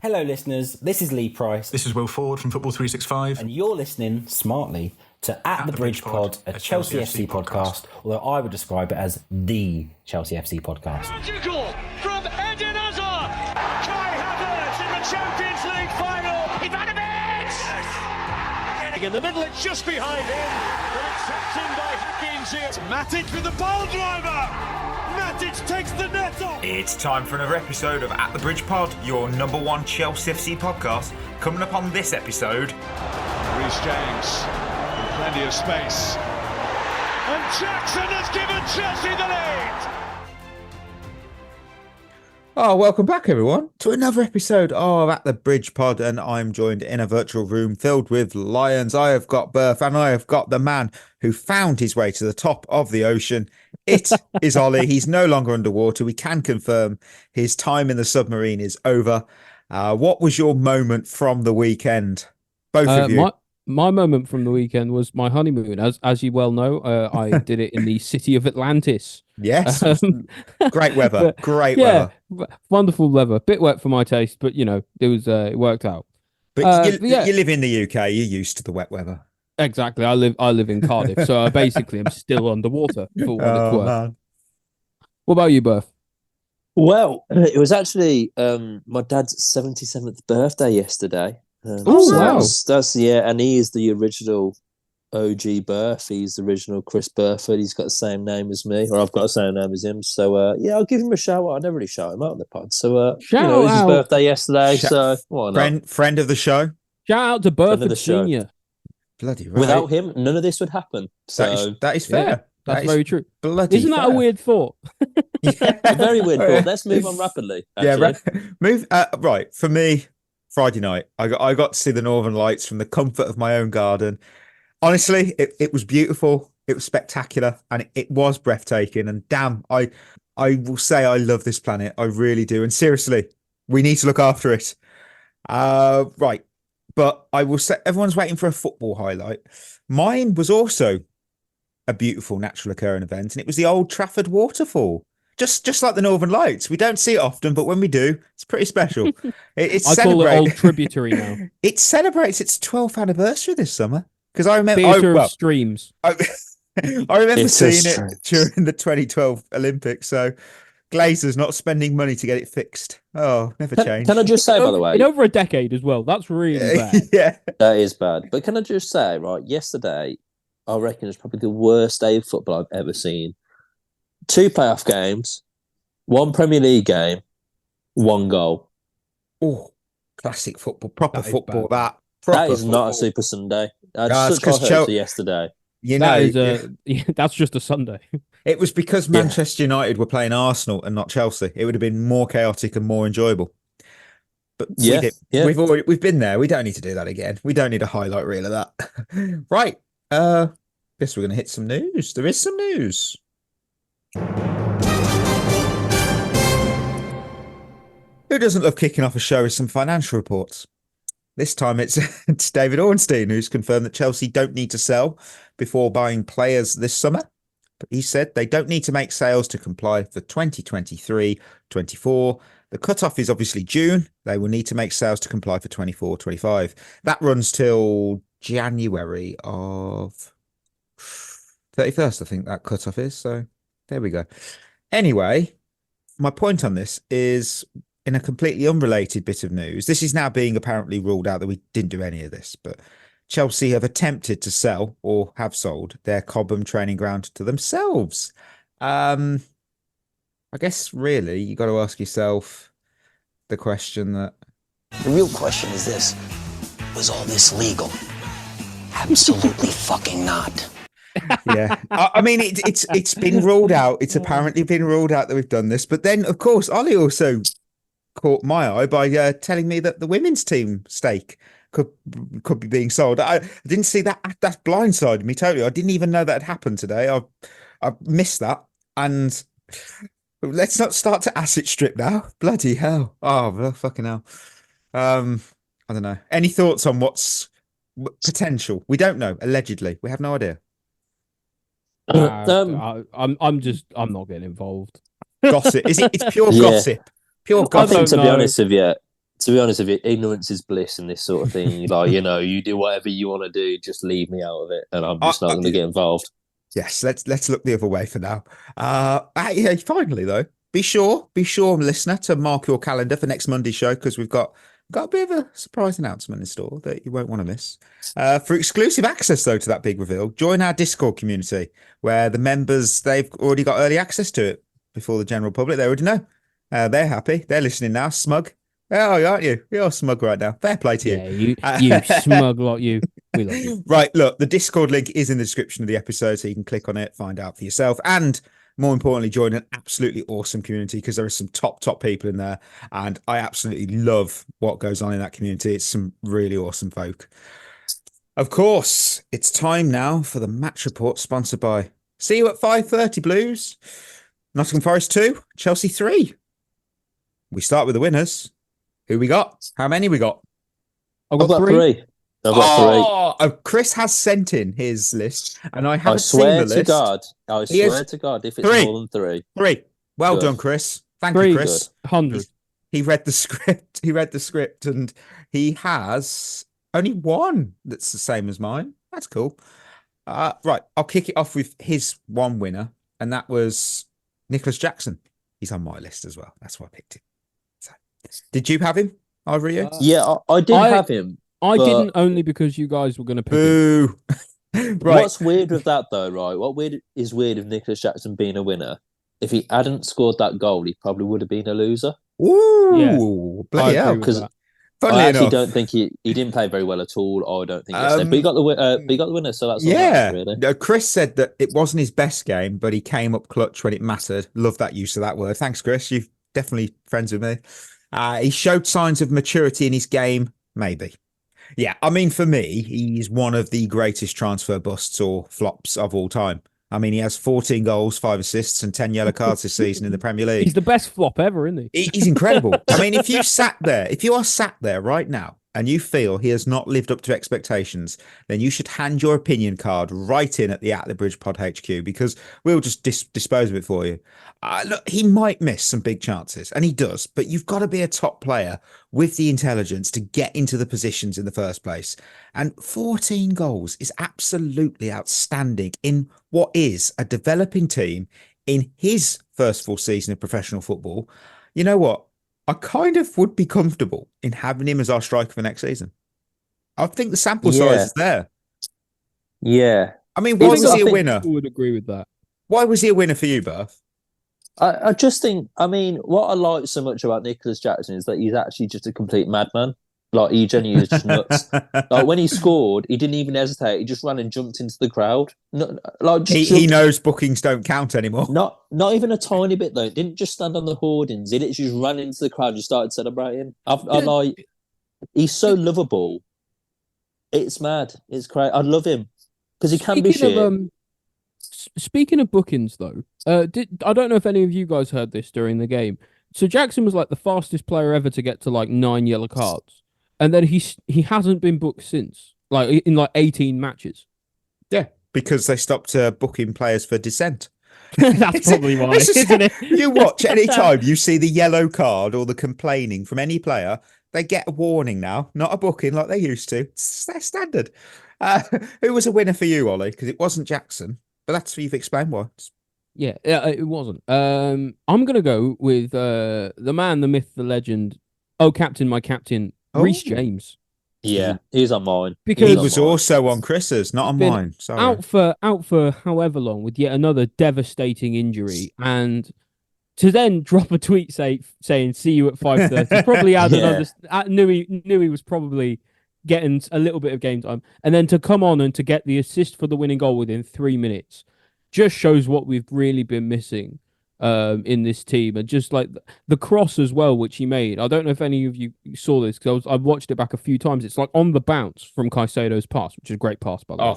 Hello, listeners. This is Lee Price, This is Will Ford from Football 365. and you're listening smartly to At the Bridge Pod, a Chelsea FC podcast, although I would describe it as the Chelsea FC podcast. Magical from Eden Hazard. Kai Havertz in the Champions League final. Ivanovic! In the middle, it's just behind him. But it's tapped in by Hakim Ziyech. Matic with the ball driver. Matic takes the net off. It's time for another episode of At the Bridge Pod, your number one Chelsea FC podcast. Coming up on this episode, Reece James with plenty of space. And Jackson has given Chelsea the lead. Oh, welcome back, everyone, to another episode of At the Bridge Pod, and I'm joined in a virtual room filled with lions. I have got Berth, and I have got the man who found his way to the top of the ocean. It is Ollie. He's no longer underwater. We can confirm his time in the submarine is over. What was your moment from the weekend? Both of you. My moment from the weekend was my honeymoon. As you well know, I did it in the city of Atlantis. Yes. Great weather. Great weather. Wonderful weather. Bit wet for my taste, but it worked out. But you live in the UK. You're used to the wet weather. Exactly. I live in Cardiff, so I basically am still underwater for what it's worth. Man. What about you, Berth? Well, it was actually my dad's 77th birthday yesterday. Wow. That's and he is the original OG Berth. He's the original Chris Burford. He's got the same name as me, or I've got the same name as him. So I'll give him a shout out. I never really shout him out on the pod. So it was his birthday yesterday. So why not? Friend of the show. Shout out to Burford Senior. Bloody right. Without him, none of this would happen. So that is fair. Yeah, that's very true. Bloody Isn't that fair. a weird thought? A very weird thought. Let's move on rapidly. Actually. Right. For me, Friday night, I got to see the Northern Lights from the comfort of my own garden. Honestly, it was beautiful. It was spectacular, and it was breathtaking. And damn, I will say I love this planet. I really do. And seriously, we need to look after it. Right. But I will say everyone's waiting for a football highlight. Mine was also a beautiful natural occurring event, and it was the Old Trafford waterfall. Just like the Northern Lights. We don't see it often, but when we do, it's pretty special. I call it Old Tributary now. It celebrates its 12th anniversary this summer. Because I remember of streams. I remember seeing it during the 2012 Olympics. So Glazer's not spending money to get it fixed. Oh, never changed. Can I just say, by the way, in over a decade as well. That's really bad. Yeah, that is bad. But can I just say, right? Yesterday, I reckon it's probably the worst day of football I've ever seen. 2 playoff games, 1 Premier League game, 1 goal. Oh, classic football, proper football. That is football. Not a Super Sunday. I had such high hopes yesterday. That's just a Sunday. It was because Manchester United were playing Arsenal and not Chelsea. It would have been more chaotic and more enjoyable. But we've been there. We don't need to do that again. We don't need a highlight reel of that. Right. Guess we're going to hit some news. There is some news. Who doesn't love kicking off a show with some financial reports? This time it's David Ornstein who's confirmed that Chelsea don't need to sell before buying players this summer. But he said they don't need to make sales to comply for 2023-24. The cutoff is obviously June. They will need to make sales to comply for 24-25. That runs till January of 31st, I think that cutoff is. So there we go. Anyway, my point on this is in a completely unrelated bit of news. This is now being apparently ruled out that we didn't do any of this, but Chelsea have attempted to sell or have sold their Cobham training ground to themselves. I guess really you got to ask yourself the question that... The real question is this: was all this legal? Absolutely fucking not. Yeah, I mean it's been ruled out. It's apparently been ruled out that we've done this, but then of course Ollie also caught my eye by telling me that the women's team stake could be being sold. I didn't see that. That blindsided me totally. I didn't even know that had happened today. I missed that. And let's not start to asset strip now. Bloody hell! Oh, well, fucking hell. I don't know. Any thoughts on what's potential? We don't know. Allegedly, we have no idea. I'm not getting involved. Gossip. It's pure gossip. Pure gossip. I think to be honest with you, To be honest with you, ignorance is bliss in this sort of thing. Like, you do whatever you want to do, just leave me out of it, and I'm just not going to get involved. Yes, let's look the other way for now. Yeah, finally though, be sure, listener, to mark your calendar for next Monday's show because we've got a bit of a surprise announcement in store that you won't want to miss. For exclusive access though to that big reveal, join our Discord community where the members they've already got early access to it before the general public. They already know. They're happy. They're listening now. Smug. Oh, aren't you? You're smug right now. Fair play to you. Yeah, you smug lot, you. We love you. Right, look, the Discord link is in the description of the episode, so you can click on it, find out for yourself, and more importantly, join an absolutely awesome community because there are some top people in there, and I absolutely love what goes on in that community. It's some really awesome folk. Of course, it's time now for the match report sponsored by See you at 5:30 Blues. Nottingham Forest 2, Chelsea 3. We start with the winners. Who we got? How many we got? I've got three. I've got three. Chris has sent in his list, and I haven't seen the list. I swear to God, if it's more than three. Three. Well Good. done, Chris. Thank you, Chris. 100. He read the script. And he has only one that's the same as mine. That's cool. Right, I'll kick it off with his one winner, and that was Nicolas Jackson. He's on my list as well. That's why I picked him. So, did you have him? Over you? Yeah, I did have him. I didn't, only because you guys were going to pick him. Boo. Right. What's weird with that though, right? What is weird with Nicolas Jackson being a winner? If he hadn't scored that goal, he probably would have been a loser. Ooh, bloody hell! Because I actually don't think he didn't play very well at all. I don't think yesterday. But he got the winner, so that's all that matters, really. Chris said that it wasn't his best game, but he came up clutch when it mattered. Love that use of that word. Thanks, Chris. You're definitely friends with me. He showed signs of maturity in his game, maybe. Yeah, I mean, for me, he's one of the greatest transfer busts or flops of all time. I mean, he has 14 goals, 5 assists, and 10 yellow cards this season in the Premier League. He's the best flop ever, isn't he? He's incredible. I mean, if you are sat there right now and you feel he has not lived up to expectations, then you should hand your opinion card right in at the Bridge Pod HQ because we'll just dispose of it for you. Look, he might miss some big chances, and he does, but you've got to be a top player with the intelligence to get into the positions in the first place. And 14 goals is absolutely outstanding in what is a developing team in his first full season of professional football. You know what? I kind of would be comfortable in having him as our striker for next season. I think the sample size is there. Yeah. I mean, why was he a winner? I would agree with that. Why was he a winner for you, Berth? I just think, I mean, what I like so much about Nicolas Jackson is that he's actually just a complete madman. Like, he genuinely is just nuts. Like, when he scored, he didn't even hesitate. He just ran and jumped into the crowd. He knows bookings don't count anymore. Not even a tiny bit, though. He didn't just stand on the hoardings. He literally just ran into the crowd and just started celebrating. He's so lovable. It's mad. It's crazy. I love him. Because he can be shit. Speaking of bookings, though, I don't know if any of you guys heard this during the game. So Jackson was like the fastest player ever to get to like 9 yellow cards. And then he hasn't been booked since, like in like 18 matches. Yeah, because they stopped booking players for dissent. That's probably why, isn't it? You watch any time you see the yellow card or the complaining from any player, they get a warning now, not a booking like they used to. It's their standard. Who was a winner for you, Ollie? Because it wasn't Jackson, but that's what you've explained why. Yeah, it wasn't. I'm gonna go with the man, the myth, the legend. Oh, my captain. Reece James. Yeah, he's on mine. Because he was also on Chris's, not on mine. Sorry. Out for however long with yet another devastating injury, and to then drop a tweet saying "see you at 5:30." Probably knew he was probably getting a little bit of game time, and then to come on and to get the assist for the winning goal within 3 minutes just shows what we've really been missing in this team. And just like the cross as well, which he made. I don't know if any of you saw this because I've watched it back a few times. It's like on the bounce from Caicedo's pass, which is a great pass by the way.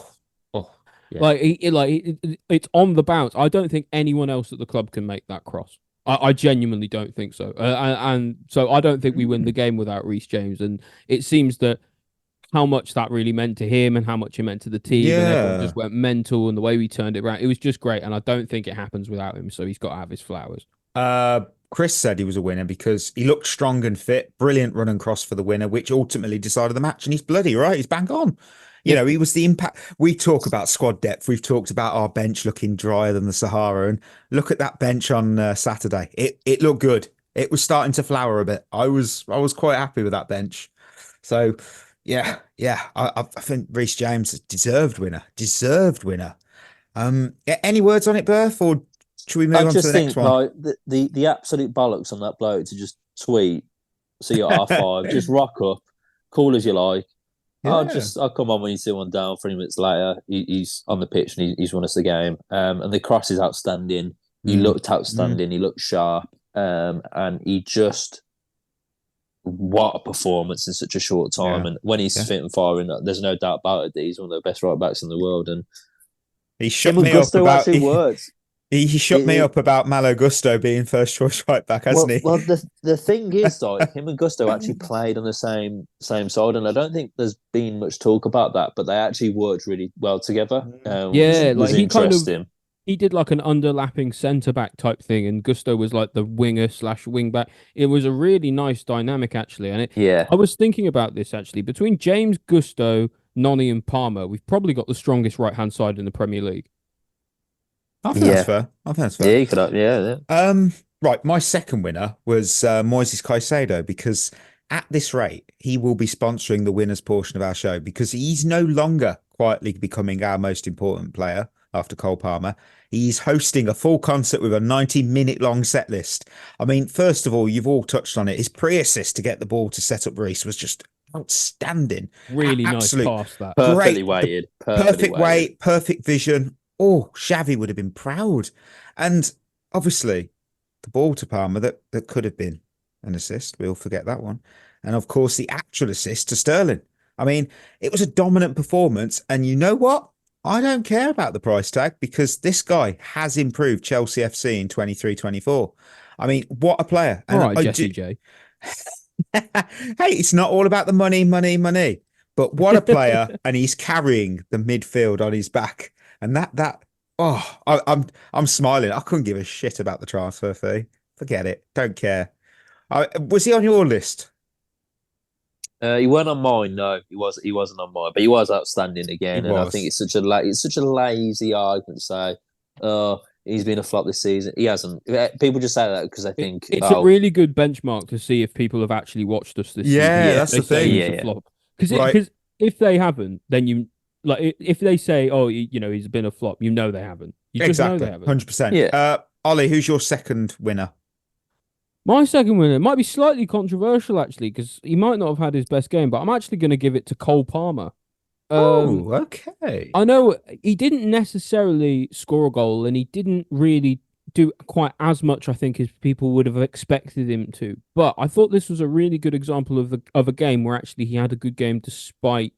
Yeah. It's on the bounce. I don't think anyone else at the club can make that cross. I genuinely don't think so. And so I don't think we win the game without Reece James. And it seems that how much that really meant to him and how much it meant to the team. Yeah. And everyone just went mental and the way we turned it around. It was just great. And I don't think it happens without him. So he's got to have his flowers. Chris said he was a winner because he looked strong and fit. Brilliant run and cross for the winner, which ultimately decided the match. And he's bloody right. He's bang on. You know, he was the impact. We talk about squad depth. We've talked about our bench looking drier than the Sahara. And look at that bench on Saturday. It looked good. It was starting to flower a bit. I was quite happy with that bench. So, yeah. I think Reece James deserved winner. Any words on it, Berth, or should we move on to the next one? Like the absolute bollocks on that bloke to just tweet, see you at R5, just rock up, cool as you like. Yeah. I'll come on when you see one down. 3 minutes later, he's on the pitch and he's won us the game. And the cross is outstanding. He looked outstanding. He looked sharp. And he just, what a performance in such a short time. And when he's fit and firing, there's no doubt about it that he's one of the best right backs in the world. And he shut me up about words. He shut me up about Malo Gusto being first choice right back, hasn't he? Well, the thing is, like, him and Gusto actually played on the same side, and I don't think there's been much talk about that, but they actually worked really well together. Like he did like an underlapping centre back type thing, and Gusto was like the winger / wing back. It was a really nice dynamic actually, and I was thinking about this actually between James, Gusto, Noni, and Palmer. We've probably got the strongest right hand side in the Premier League. I think that's fair. Yeah, you could. Right. My second winner was Moises Caicedo, because at this rate, he will be sponsoring the winners portion of our show, because he's no longer quietly becoming our most important player after Cole Palmer. He's hosting a full concert with a 90-minute long set list. I mean, first of all, you've all touched on it. His pre-assist to get the ball to set up Reece was just outstanding. Really nice pass, that. Perfectly weighted. Perfect weight, perfect vision. Oh, Xavi would have been proud. And obviously, the ball to Palmer that could have been an assist. We'll forget that one. And of course, the actual assist to Sterling. I mean, it was a dominant performance. And you know what? I don't care about the price tag, because this guy has improved Chelsea FC in 23-24. I mean, what a player. All right, Jesse J. Hey, it's not all about the money. But what a player. And he's carrying the midfield on his back. And I'm smiling. I couldn't give a shit about the transfer fee. Forget it. Don't care. Was he on your list? He weren't on mine. No, he wasn't on mine. But he was outstanding again. I think it's such a lazy argument to say, "Oh, he's been a flop this season." He hasn't. People just say that because I think it's a really good benchmark to see if people have actually watched us this season. Yeah, that's the thing. Because if they haven't, then you. Like, if they say, "Oh, he's been a flop," they haven't. You just know they haven't. 100%. Yeah. Ollie, who's your second winner? My second winner might be slightly controversial actually, because he might not have had his best game, but I'm actually going to give it to Cole Palmer. Okay. I know he didn't necessarily score a goal, and he didn't really do quite as much, I think, as people would have expected him to. But I thought this was a really good example of a game where actually he had a good game despite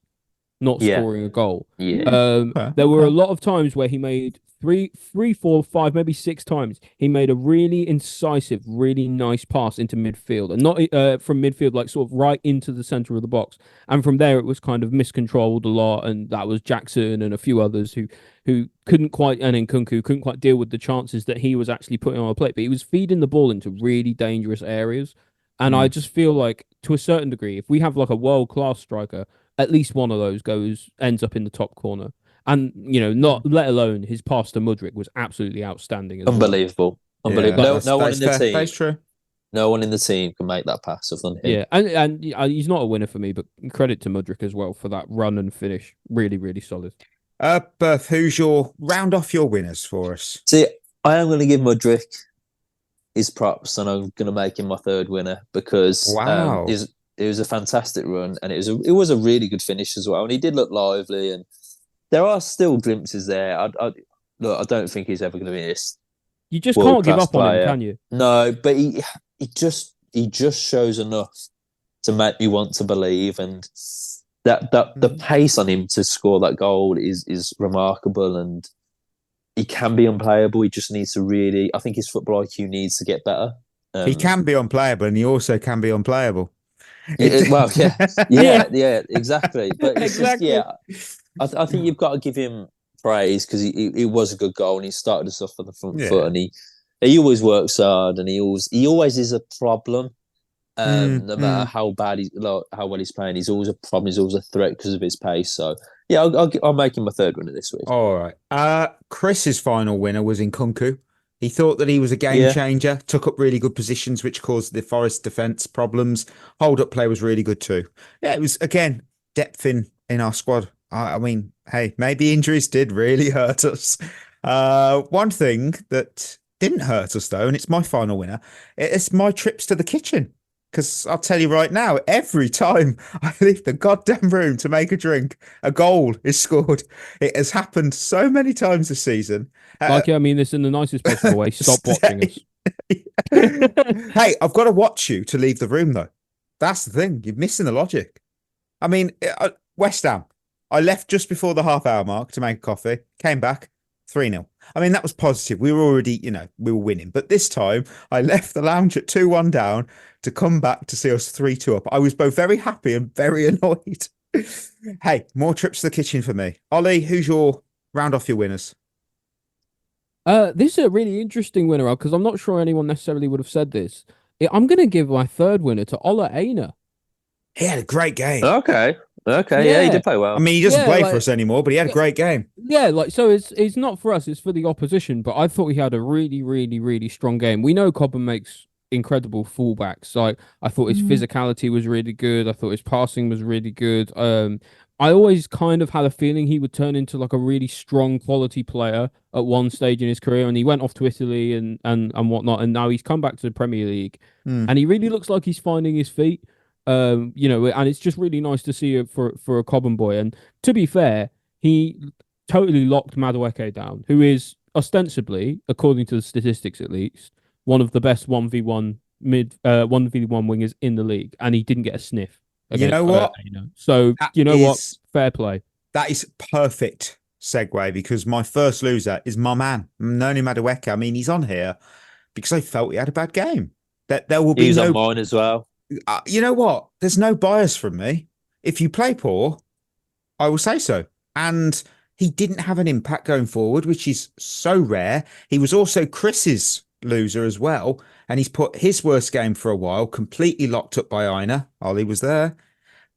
not scoring a goal. There were a lot of times where he made three, 4, 5, maybe 6 times. He made a really incisive, really nice pass into midfield, and not from midfield, like sort of right into the center of the box. And from there, it was kind of miscontrolled a lot, and that was Jackson and a few others who couldn't quite, and Nkunku couldn't quite deal with the chances that he was actually putting on a plate. But he was feeding the ball into really dangerous areas, and I just feel like, to a certain degree, if we have like a world-class striker, at least one of those ends up in the top corner. And, not let alone his pass to Mudryk was absolutely outstanding. Unbelievable. Yeah, no one in the team. That's true. No one in the team can make that pass other than him. Yeah, and he's not a winner for me, but credit to Mudryk as well for that run and finish. Really, really solid. Berth, round off your winners for us? See, I am going to give Mudryk his props, and I'm going to make him my third winner, because it was a fantastic run, and it was a really good finish as well. And he did look lively, and there are still glimpses there. I don't think he's ever going to be this. You just can't give up on him, can you? No, but he just shows enough to make me want to believe, and that the pace on him to score that goal is remarkable, and he can be unplayable. He just needs to really. I think his football IQ needs to get better. He can be unplayable, and he also can be unplayable. Yeah, exactly. But it's exactly. I think you've got to give him praise, because he was a good goal, and he started us off on the front foot, and he always works hard, and he always is a problem. No matter how bad how well he's playing, he's always a problem. He's always a threat because of his pace. So yeah, I'll make him my third winner this week. All right. Chris's final winner was Nkunku. He thought that he was a game changer, took up really good positions, which caused the Forest defence problems. Hold-up play was really good too. Yeah, it was, again, depth in our squad. I mean, hey, maybe injuries did really hurt us. One thing that didn't hurt us, though, and it's my final winner, it's my trips to the kitchen. Because I'll tell you right now, every time I leave the goddamn room to make a drink, a goal is scored. It has happened so many times this season. I mean this in the nicest possible way. Stop watching us. Hey, I've got to watch you to leave the room, though. That's the thing. You're missing the logic. I mean, West Ham. I left just before the half-hour mark to make a coffee. Came back, 3-0. I mean, that was positive. We were already, we were winning. But this time, I left the lounge at 2-1 down to come back to see us 3-2 up. I was both very happy and very annoyed. Hey, more trips to the kitchen for me. Ollie, who's your round off your winners? This is a really interesting winner, because I'm not sure anyone necessarily would have said this. I'm going to give my third winner to Ola Aina. He had a great game. Okay, yeah, he did play well. I mean, he doesn't play for us anymore, but he had a great game. Yeah, so it's not for us, it's for the opposition, but I thought he had a really, really, really strong game. We know Cobham makes incredible fullbacks. So I thought his physicality was really good. I thought his passing was really good. I always kind of had a feeling he would turn into like a really strong quality player at one stage in his career, and he went off to Italy and whatnot, and now he's come back to the Premier League, and he really looks like he's finding his feet. And it's just really nice to see it for a Cobham boy. And to be fair, he totally locked Madueke down, who is ostensibly, according to the statistics at least, one of the best 1v1 1v1 wingers in the league, and he didn't get a sniff. You know what? So what? Fair play. That is perfect segue, because my first loser is my man, Noni Madueke. I mean, he's on here because I felt he had a bad game. That there will be He's on mine as well. You know what? There's no bias from me. If you play poor, I will say so. And he didn't have an impact going forward, which is so rare. He was also Chris's loser as well, and he's put his worst game for a while, completely locked up by Aina. Ollie was there.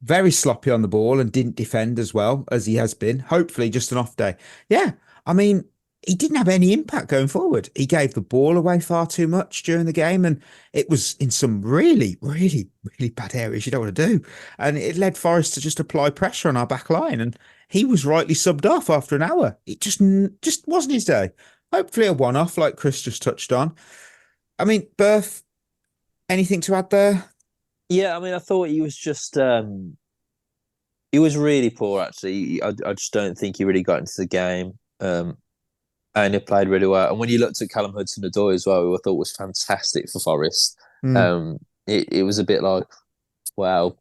Very sloppy on the ball and didn't defend as well as he has been. Hopefully just an off day. Yeah, I mean, he didn't have any impact going forward. He gave the ball away far too much during the game, and it was in some really, really, really bad areas you don't want to do. And it led Forest to just apply pressure on our back line, and he was rightly subbed off after an hour. It just wasn't his day. Hopefully a one-off like Chris just touched on. I mean, Berth, anything to add there? Yeah, I mean, I thought he was just... he was really poor, actually. I just don't think he really got into the game. And he played really well. And when you looked at Callum Hudson-Odoi as well, who I thought was fantastic for Forest, it was a bit like, wow,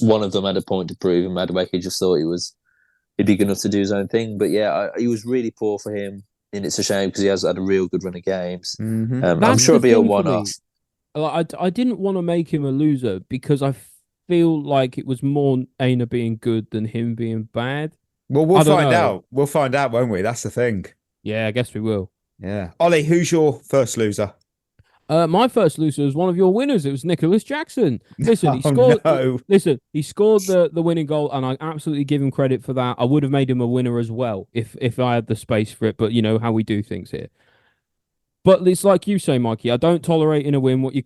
one of them had a point to prove, and Madueke just thought he'd be good enough to do his own thing. But yeah, he was really poor for him, and it's a shame because he has had a real good run of games. I'm sure it'll be a one-off. I didn't want to make him a loser because I feel like it was more Aina being good than him being bad. Well, we'll find out. We'll find out, won't we? That's the thing. Yeah, I guess we will. Yeah. Ollie, who's your first loser? My first loser was one of your winners. It was Nicolas Jackson. Listen, he scored. No. Listen, he scored the winning goal, and I absolutely give him credit for that. I would have made him a winner as well if I had the space for it. But you know how we do things here. But it's like you say, Mikey. I don't tolerate in a win what you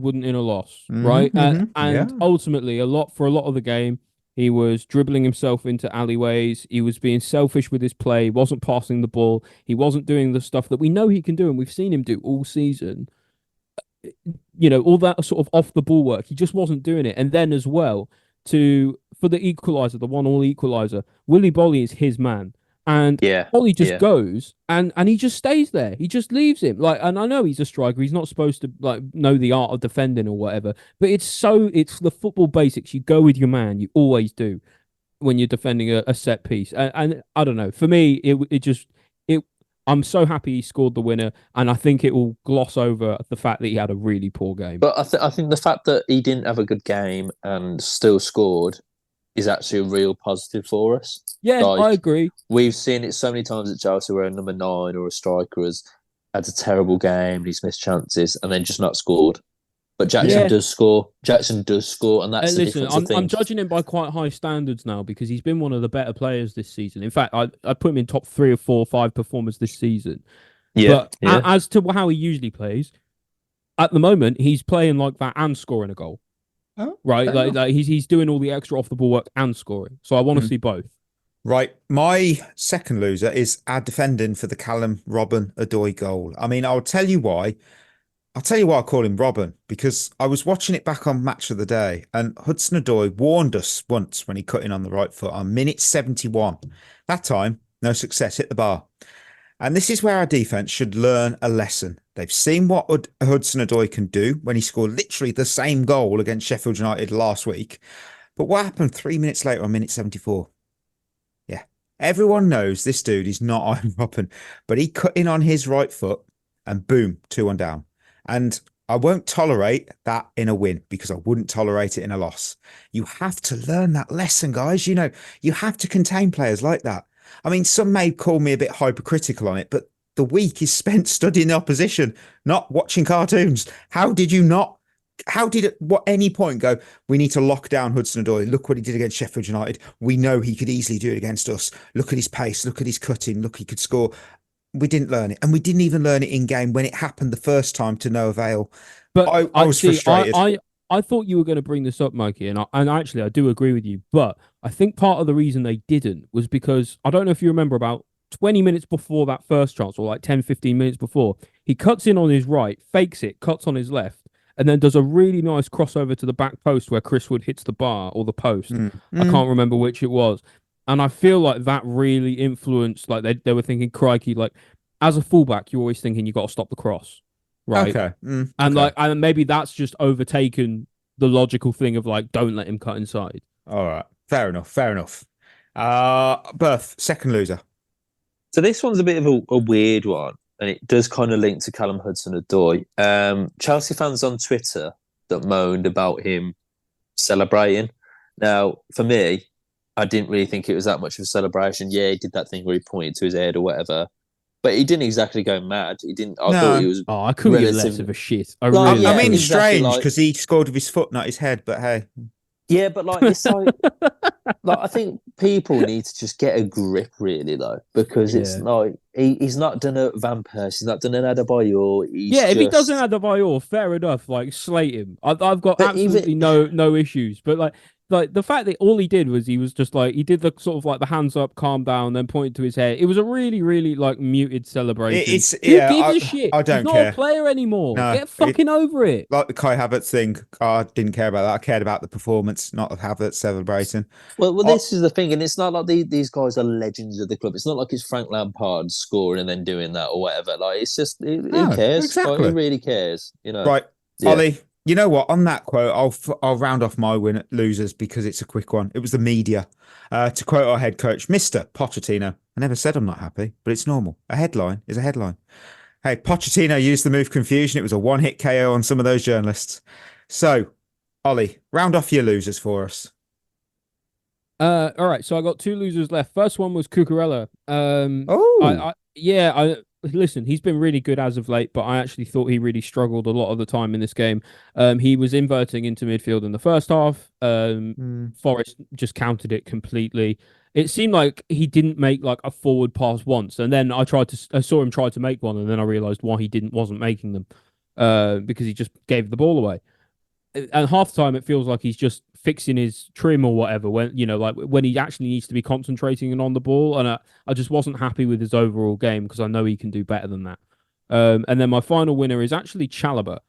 wouldn't in a loss, right? And ultimately, for a lot of the game, he was dribbling himself into alleyways. He was being selfish with his play. He wasn't passing the ball. He wasn't doing the stuff that we know he can do, and we've seen him do all season. All that sort of off the ball work. He just wasn't doing it. And then as well, for the equaliser, the 1-1 equaliser, Willy Bolly is his man. And Bolly just goes and he just stays there. He just leaves him. And I know he's a striker. He's not supposed to know the art of defending or whatever. But it's the football basics. You go with your man. You always do when you're defending a set piece. And I don't know. For me, I'm so happy he scored the winner, and I think it will gloss over the fact that he had a really poor game. But I think the fact that he didn't have a good game and still scored is actually a real positive for us. Yeah, I agree. We've seen it so many times at Chelsea where a number 9 or a striker has had a terrible game, he's missed chances, and then just not scored. But Jackson Yeah. does score. Jackson does score, and that's the Listen, difference. I think. I'm judging him by quite high standards now because he's been one of the better players this season. In fact, I put him in top 3 or 4 or 5 performers this season. Yeah, But as to how he usually plays, at the moment he's playing like that and scoring a goal. Oh, Right, like he's doing all the extra off the ball work and scoring. So I want to see both. Right, my second loser is our defending for the Callum Robin Odoi goal. I mean, I'll tell you why. I'll tell you why I call him Robin, because I was watching it back on Match of the Day, and Hudson Odoi warned us once when he cut in on the right foot on minute 71. That time, no success, hit the bar. And this is where our defence should learn a lesson. They've seen what Hudson Odoi can do when he scored literally the same goal against Sheffield United last week. But what happened 3 minutes later on minute 74? Yeah, everyone knows this dude is not Iron Robin, but he cut in on his right foot and boom, 2-1 down. And I won't tolerate that in a win because I wouldn't tolerate it in a loss. You have to learn that lesson, guys. You know, you have to contain players like that. I mean, some may call me a bit hypercritical on it, but the week is spent studying the opposition, not watching cartoons. How did at any point go, we need to lock down Hudson Odoi? Look what he did against Sheffield United. We know he could easily do it against us. Look at his pace. Look at his cutting. Look, he could score. We didn't learn it. And we didn't even learn it in game when it happened the first time to no avail. But I was frustrated. I thought you were going to bring this up, Mikey, and actually I do agree with you. But I think part of the reason they didn't was because, I don't know if you remember, about 20 minutes before that first chance, or like 10, 15 minutes before, he cuts in on his right, fakes it, cuts on his left, and then does a really nice crossover to the back post where Chris Wood hits the bar or the post. I can't remember which it was. And I feel like that really influenced, like they were thinking, crikey, like as a fullback, you're always thinking you got to stop the cross. Right. Okay. And maybe that's just overtaken the logical thing of like, don't let him cut inside. All right. Fair enough. Berth, second loser. So this one's a bit of a weird one, and it does kind of link to Callum Hudson-Odoi. Chelsea fans on Twitter that moaned about him celebrating. Now, for me, I didn't really think it was that much of a celebration. Yeah, he did that thing where he pointed to his head or whatever, but he didn't exactly go mad. He didn't. I thought he was. Oh, I couldn't give less of a shit. I mean, exactly, strange because he scored with his foot, not his head. But hey, yeah, but like it's like I think people need to just get a grip, really, though, because it's like he's not done a Van Persie, he's not done an Adebayor. If he doesn't Adebayor, fair enough. Like slate him. I've got absolutely no issues. But like the fact that all he did was he was just like, he did the sort of like the hands up, calm down, then pointed to his head. It was a really, really like muted celebration. Who gives a shit? I don't He's care. not a player anymore. No, Get fucking over it. Like the Kai Havertz thing, I didn't care about that. I cared about the performance, not of Havertz celebrating. Well, this is the thing, and it's not like these guys are legends of the club. It's not like it's Frank Lampard scoring and then doing that or whatever. Like it's just who cares? Exactly. Like, who really cares? You know, Right, yeah. Ollie. You know what? On that quote, I'll round off my win at losers because it's a quick one. It was the media. To quote our head coach, Mr. Pochettino. I never said I'm not happy, but it's normal. A headline is a headline. Hey, Pochettino used the move confusion. It was a one-hit KO on some of those journalists. So, Ollie, round off your losers for us. All right, so I got 2 losers left. First one was Cucurella. Listen, he's been really good as of late, but I actually thought he really struggled a lot of the time in this game. He was inverting into midfield in the first half. Forest just countered it completely. It seemed like he didn't make like a forward pass once, and then I saw him try to make one, and then I realized why he wasn't making them, because he just gave the ball away. And half the time it feels like he's just fixing his trim or whatever when he actually needs to be concentrating on the ball. And I just wasn't happy with his overall game because I know he can do better than that. And then my final winner is actually Chalobah.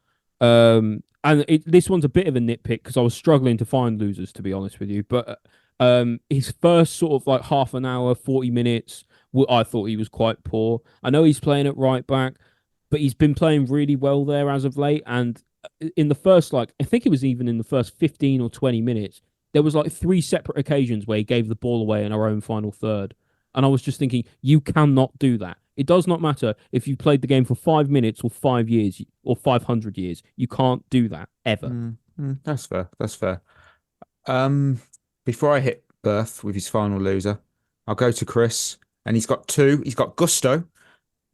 This one's a bit of a nitpick because I was struggling to find losers, to be honest with you. But his first sort of like half an hour, 40 minutes, I thought he was quite poor. I know he's playing at right back, but he's been playing really well there as of late. And in the first, I think it was even in the first 15 or 20 minutes, there was like 3 separate occasions where he gave the ball away in our own final third. And I was just thinking, you cannot do that. It does not matter if you played the game for 5 minutes or 5 years or 500 years. You can't do that ever. That's fair. Before I hit Berth with his final loser, I'll go to Chris. And he's got 2. He's got Gusto.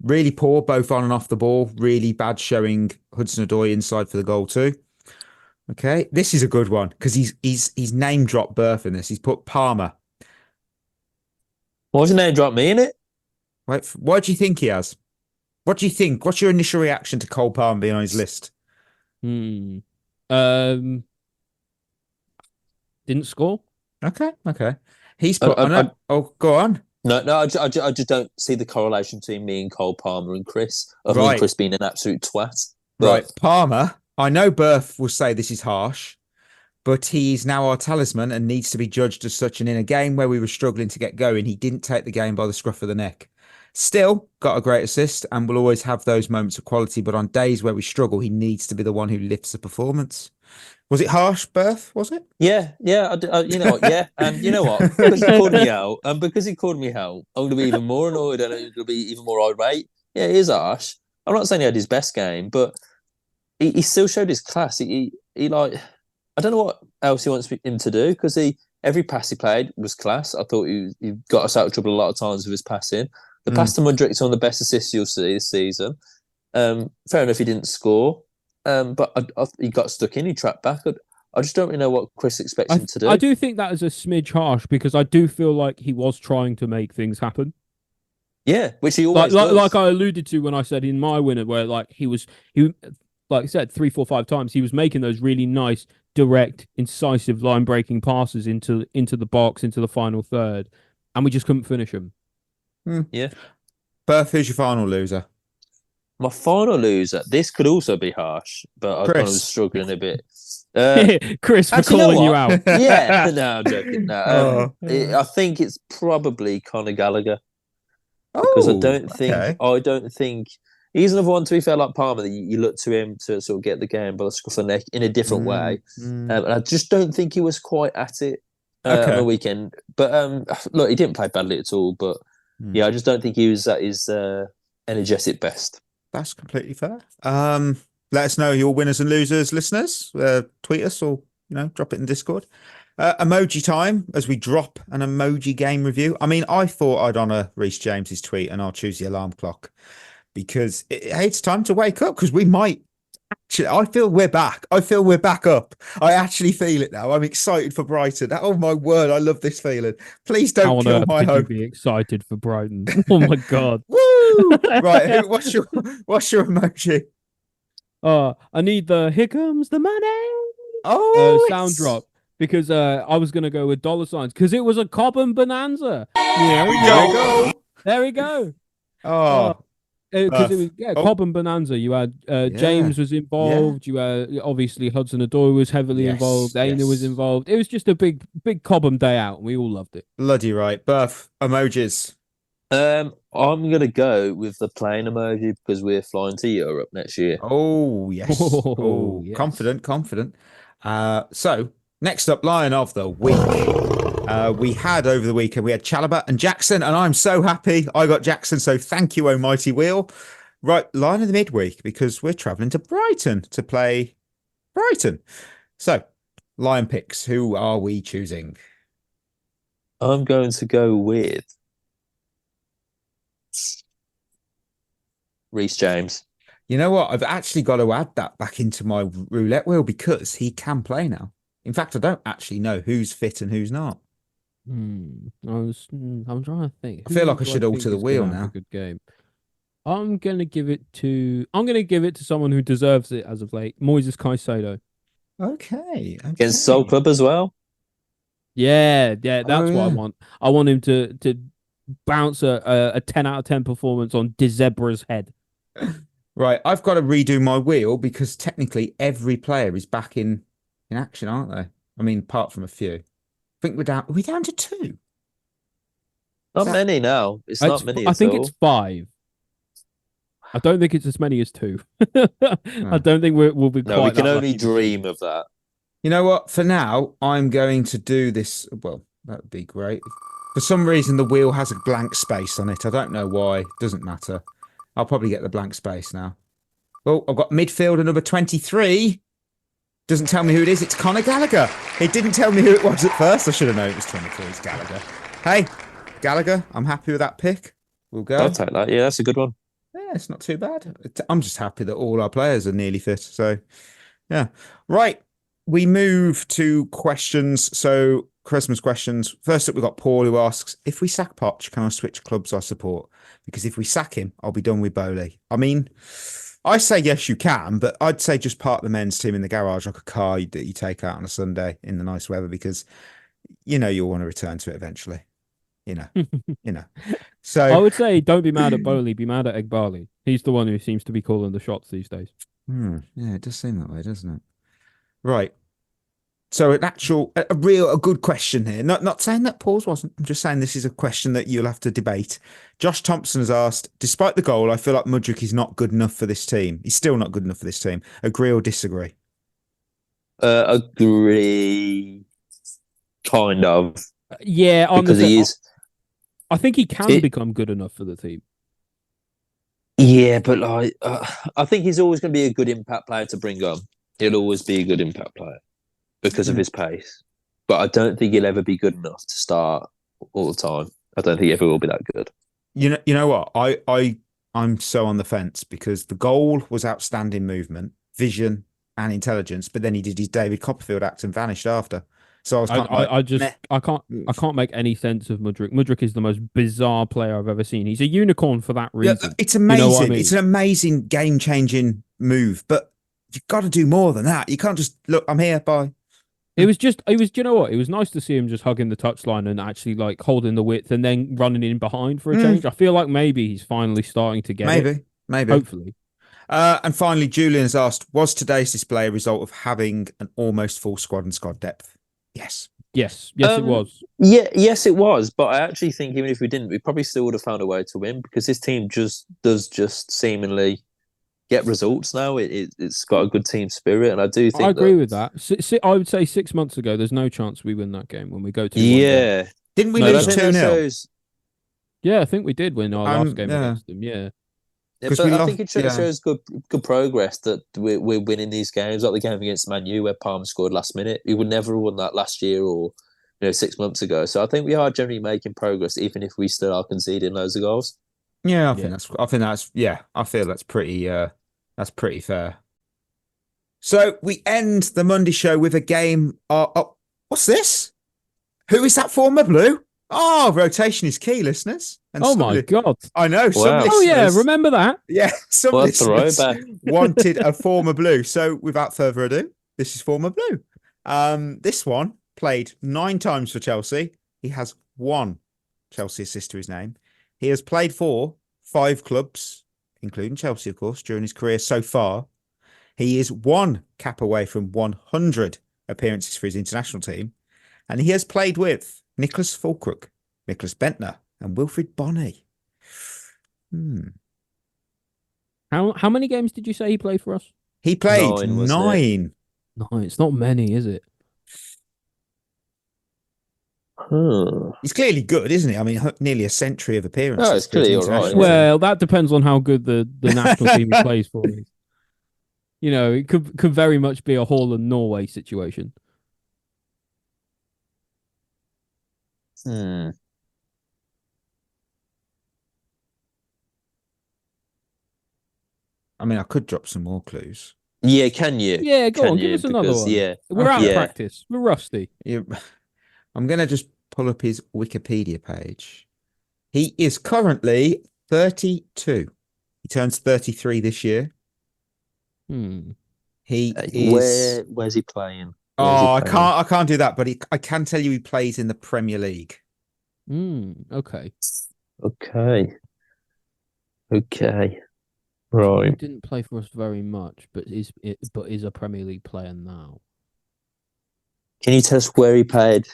Really poor, both on and off the ball. Really bad showing Hudson-Odoi inside for the goal too. Okay, this is a good one because he's name dropped Berth in this. He's put Palmer. Why's your name drop me in it? Wait, what do you think he has? What do you think? What's your initial reaction to Cole Palmer being on his list? Didn't score. Okay. He's put. Go on. No, I just don't see the correlation between me and Cole Palmer and Chris. Other than Chris being an absolute twat. Right, Palmer. I know Berth will say this is harsh, but he's now our talisman and needs to be judged as such. And in a game where we were struggling to get going, he didn't take the game by the scruff of the neck. Still got a great assist and will always have those moments of quality. But on days where we struggle, he needs to be the one who lifts the performance. Was it harsh, Berth? Was it? Yeah. You know what? Yeah, and you know what? Because he called me out, I'm going to be even more annoyed and it'll be even more irate. Yeah, it is harsh. I'm not saying he had his best game, but he still showed his class. He like, I don't know what else he wants him to do because every pass he played was class. I thought he got us out of trouble a lot of times with his passing. The pass to Mudryk's one of the best assists you'll see this season. Fair enough, he didn't score. But he got stuck in. He trapped back. I just don't really know what Chris expects him to do. I do think that is a smidge harsh because I do feel like he was trying to make things happen. Yeah, which he always does. Like I alluded to when I said in my winner, where like he like I said 3, 4, 5 times, he was making those really nice, direct, incisive, line-breaking passes into the box, into the final third, and we just couldn't finish them. Yeah. Berth, who's your final loser? My final loser. This could also be harsh, but I kind of was struggling a bit. Chris, for calling you out. Yeah, no, I'm joking. No, I think it's probably Conor Gallagher because I don't think he's another one. To be fair, like Palmer, that you look to him to sort of get the game by the scruff of the neck in a different way, and I just don't think he was quite at it on the weekend. But look, he didn't play badly at all. But yeah, I just don't think he was at his energetic best. That's completely fair. Let us know your winners and losers, listeners. Tweet us or drop it in Discord. Emoji time as we drop an emoji game review. I mean, I thought I'd honour Reece James's tweet and I'll choose the alarm clock because it's time to wake up because we might. Actually, I feel we're back. I feel we're back up. I actually feel it now. I'm excited for Brighton. Oh my word, I love this feeling. Please don't kill my hope. Be excited for Brighton. Oh my god. Woo! Right, what's your emoji? I need the "Here comes the money" sound drop because I was gonna go with dollar signs because it was a Cobham bonanza. There we go. Because it was Cobham bonanza. You had James was involved. You had obviously Hudson-Odoi was heavily involved. Aina was involved. It was just a big Cobham day out, and we all loved it. Bloody right, Berth, emojis. I'm gonna go with the plane emoji because we're flying to Europe next year. Oh yes. Yes. Confident. So next up, Lion of the Week. We had over the weekend, we had Chalobah and Jackson, and I'm so happy I got Jackson. So thank you, Almighty Wheel. Right, Lion of the Midweek, because we're travelling to Brighton to play Brighton. So, Lion picks, who are we choosing? I'm going to go with Reece James. You know what? I've actually got to add that back into my roulette wheel because he can play now. In fact, I don't actually know who's fit and who's not. I'm trying to think. I feel like I should alter the wheel now. A good game. I'm gonna give it to someone who deserves it as of late. Moises Caicedo. Okay. Against Soul Club as well. Yeah, that's what I want. I want him to bounce a 10 out of 10 performance on De Zebra's head. Right, I've got to redo my wheel because technically every player is back in action, aren't they? I mean, apart from a few. I think we're down. Are we down to 2? Not many now. It's not many. I think it's 5. I don't think it's as many as 2. I don't think we'll be. No, we can only dream of that. You know what? For now, I'm going to do this. Well, that would be great. For some reason, the wheel has a blank space on it. I don't know why. Doesn't matter. I'll probably get the blank space now. Oh, I've got midfielder number 23. Doesn't tell me who it is. It's Conor Gallagher. It didn't tell me who it was at first. I should have known it was 23. It's Gallagher. Hey, Gallagher, I'm happy with that pick. We'll go. I'll take that. Yeah, that's a good one. it's not too bad. I'm just happy that all our players are nearly fit. So, yeah. Right. We move to questions. So, Christmas questions. First up, we've got Paul who asks, if we sack Poch, can I switch clubs I support? Because if we sack him, I'll be done with Bowley. I mean, I say yes, you can, but I'd say just park the men's team in the garage like a car that you take out on a Sunday in the nice weather because you'll want to return to it eventually. You know. So I would say don't be mad at Bowley, be mad at Egbali. He's the one who seems to be calling the shots these days. Yeah, it does seem that way, doesn't it? Right. So a good question here. Not saying that Paul's wasn't. I'm just saying this is a question that you'll have to debate. Josh Thompson has asked, despite the goal, I feel like Mudryk is not good enough for this team. He's still not good enough for this team. Agree or disagree? Agree. Kind of. Yeah, because he is. I think he can become good enough for the team. Yeah, but I think he's always going to be a good impact player to bring on. He'll always be a good impact player because of his pace. But I don't think he'll ever be good enough to start all the time. I don't think he ever will be that good. You know what? I'm so on the fence because the goal was outstanding movement, vision, and intelligence. But then he did his David Copperfield act and vanished after. So I can't make any sense of Mudryk. Mudryk is the most bizarre player I've ever seen. He's a unicorn for that reason. Yeah, it's amazing. You know what I mean? It's an amazing game-changing move, but you've got to do more than that. You can't just look. I'm here. Bye. Do you know what? It was nice to see him just hugging the touchline and actually like holding the width and then running in behind for a change. I feel like maybe he's finally starting to get it. Maybe. Hopefully. And finally, Julian's asked, was today's display a result of having an almost full squad and squad depth? Yes. Yes, it was. Yeah, yes, it was. But I actually think even if we didn't, we probably still would have found a way to win because this team does seemingly get results now. It's got a good team spirit, and I do think I agree with that. I would say 6 months ago, there's no chance we win that game when we go to. Yeah, didn't we lose 2-0? Yeah, I think we did win our last game against them. Yeah. Yeah, but I think it shows good progress that we're winning these games, like the game against Man U where Palmer scored last minute. We would never have won that last year or 6 months ago. So I think we are generally making progress, even if we still are conceding loads of goals. Yeah, I feel that's pretty fair. So we end the Monday show with a game. What's this? Who is that former Blue? Oh, rotation is key, listeners. And my God. I know. Some listeners, oh, yeah. Remember that? Yeah. Some listeners wanted a former Blue. So without further ado, this is former Blue. This one played 9 times for Chelsea. He has 1 Chelsea assist to his name. He has played for 5 clubs, including Chelsea, of course, during his career so far. He is 1 cap away from 100 appearances for his international team. And he has played with Nicolas Fulkrug, Nicholas Bentner, and Wilfried Bonney. How many games did you say he played for us? He played 9. No, it's not many, is it? He's clearly good, isn't he? I mean, nearly a century of appearances. No, it's clearly all right. Well, that depends on how good the national team he plays for is. It could very much be a Holland Norway situation. I mean, I could drop some more clues. Yeah, can you? Yeah, go on, give us another one. Yeah. We're out of practice. We're rusty. I'm going to just pull up his Wikipedia page. He is currently 32. He turns 33 this year. He is... Where's he playing? I can't do that, but I can tell you he plays in the Premier League. Okay. Right. He didn't play for us very much, but is a Premier League player now. Can you tell us where he played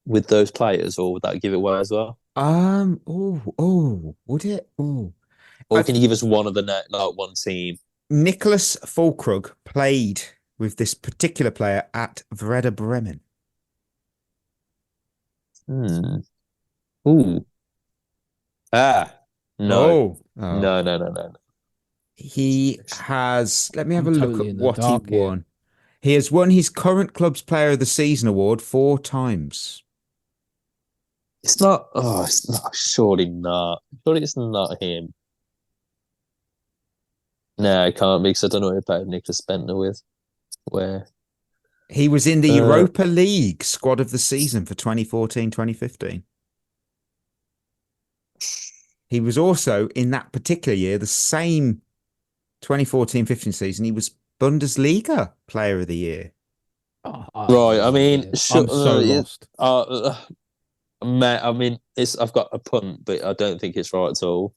with those players, or would that give it away as well? Would it? Or can you give us one of the one team? Nicolas Fulkrug played with this particular player at Werder Bremen. Ooh. No. No. No. He has... Let me have a look at what he won. Here. He has won his current club's Player of the Season award 4 times. It's not... it's not. Surely not. Surely it's not him. No, it can't be because I don't know who he played Nicolas Bentner with. Where? He was in the Europa League squad of the season for 2014-2015. He was also, in that particular year, the same 2014-15 season, he was Bundesliga Player of the Year. Right, I mean, I'm so lost. Mate, I mean, I've got a punt, but I don't think it's right at all.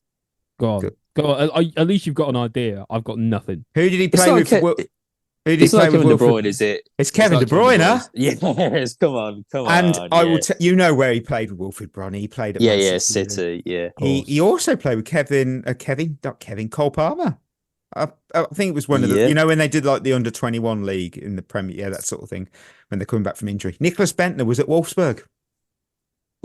Go on. At least you've got an idea. I've got nothing. Who did he play with? Who did It's he play not with? Kevin De Bruyne, is it? It's Kevin De Bruyne, huh? Yes, come on. And I will you know where he played with Wilfried Bronny. He played at Man City, yeah. He also played with Cole Palmer. I think it was one of the, when they did like the under 21 league in the Premier, that sort of thing, when they're coming back from injury. Nicolas Bentner was at Wolfsburg.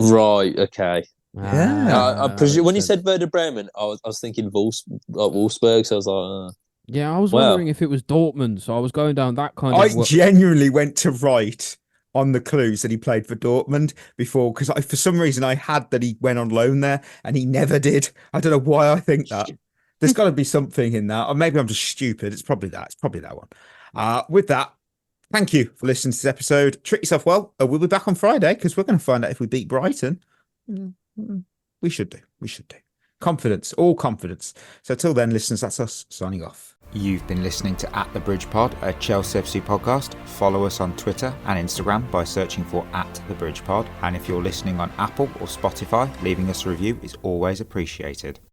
Right, okay. Yeah. I presume when you said Werder Bremen, I was thinking Wolfsburg, so I was like, yeah, I was wondering if it was Dortmund, so I was going down that kind of. I genuinely went to write on the clues that he played for Dortmund before, because for some reason I had that he went on loan there and he never did. I don't know why I think that. There's got to be something in that, or maybe I'm just stupid. It's probably that. It's probably that one. With that, thank you for listening to this episode. Treat yourself well. We'll be back on Friday because we're going to find out if we beat Brighton. We should do. Confidence, all confidence. So till then, listeners, that's us signing off. You've been listening to At The Bridge Pod, a Chelsea FC podcast. Follow us on Twitter and Instagram by searching for At The Bridge Pod. And if you're listening on Apple or Spotify, leaving us a review is always appreciated.